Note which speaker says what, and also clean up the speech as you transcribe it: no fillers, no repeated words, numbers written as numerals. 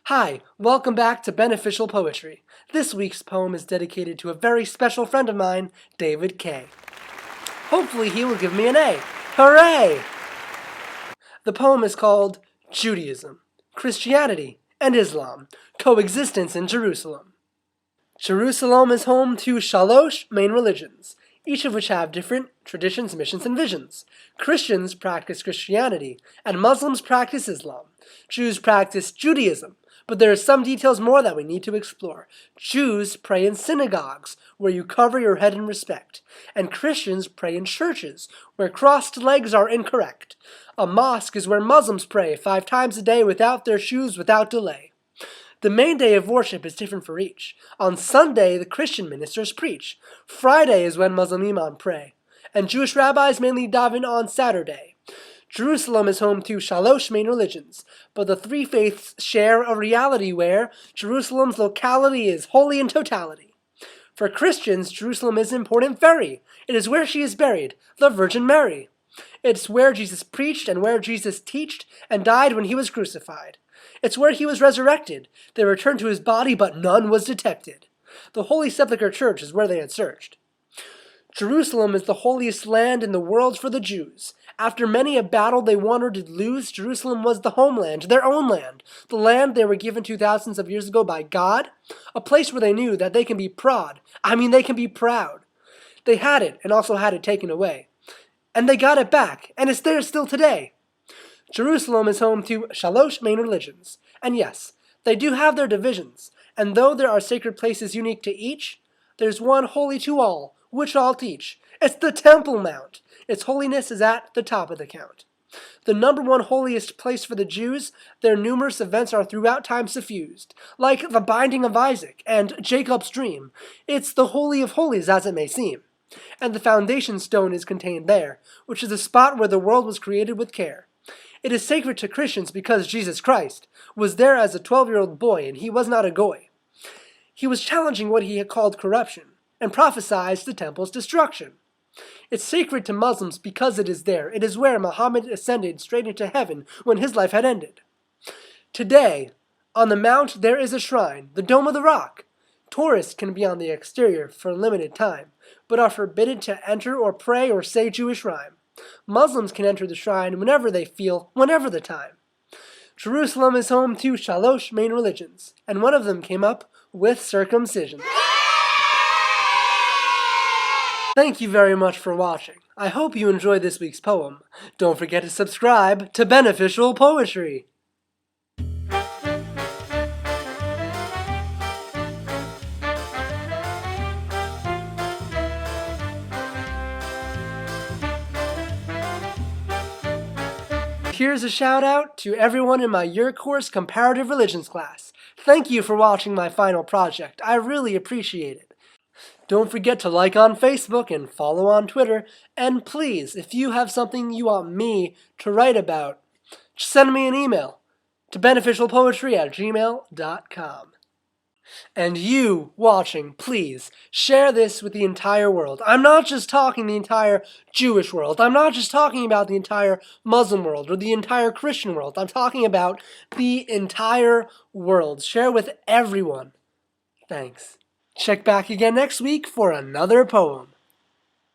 Speaker 1: Hi, welcome back to Beneficial Poetry. This week's poem is dedicated to a very special friend of mine, David K. Hopefully he will give me an A. Hooray! The poem is called Judaism, Christianity, and Islam, Coexistence in Jerusalem. Jerusalem is home to shalosh main religions, each of which have different traditions, missions, and visions. Christians practice Christianity, and Muslims practice Islam. Jews practice Judaism, but there are some details more that we need to explore. Jews pray in synagogues, where you cover your head in respect, and Christians pray in churches, where crossed legs are incorrect. A mosque is where Muslims pray 5 times a day without their shoes, without delay. The main day of worship is different for each. On Sunday, the Christian ministers preach. Friday is when Muslim imams pray. And Jewish rabbis mainly daven on Saturday. Jerusalem is home to shalosh main religions, but the 3 faiths share a reality where Jerusalem's locality is holy in totality. For Christians, Jerusalem is an important ferry. It is where she is buried, the Virgin Mary. It's where Jesus preached and where Jesus taught and died when he was crucified. It's where he was resurrected. They returned to his body, but none was detected. The Holy Sepulchre Church is where they had searched. Jerusalem is the holiest land in the world for the Jews. After many a battle they won or did lose, Jerusalem was the homeland, their own land, the land they were given 2,000s of years ago by God, a place where they knew that they can be proud. They can be proud. They had it and also had it taken away. And they got it back, and it's there still today. Jerusalem is home to shalosh main religions. And yes, they do have their divisions, and though there are sacred places unique to each, there's one holy to all, which all teach. It's the Temple Mount. Its holiness is at the top of the count. The number 1 holiest place for the Jews, their numerous events are throughout time suffused, like the binding of Isaac and Jacob's dream. It's the Holy of Holies as it may seem. And the foundation stone is contained there, which is the spot where the world was created with care. It is sacred to Christians because Jesus Christ was there as a 12-year-old boy, and he was not a goy. He was challenging what he had called corruption, and prophesied the temple's destruction. It's sacred to Muslims because it is there. It is where Muhammad ascended straight into heaven when his life had ended. Today, on the mount there is a shrine, the Dome of the Rock. Tourists can be on the exterior for a limited time, but are forbidden to enter or pray or say Jewish rhyme. Muslims can enter the shrine whenever they feel, whenever the time. Jerusalem is home to shalosh main religions, and one of them came up with circumcision. Thank you very much for watching. I hope you enjoyed this week's poem. Don't forget to subscribe to Beneficial Poetry. Here's a shout out to everyone in my year course Comparative Religions class. Thank you for watching my final project. I really appreciate it. Don't forget to like on Facebook and follow on Twitter. And please, if you have something you want me to write about, just send me an email to beneficialpoetry@gmail.com. And you, watching, please share this with the entire world. I'm not just talking the entire Jewish world. I'm not just talking about the entire Muslim world or the entire Christian world. I'm talking about the entire world. Share with everyone. Thanks. Check back again next week for another poem.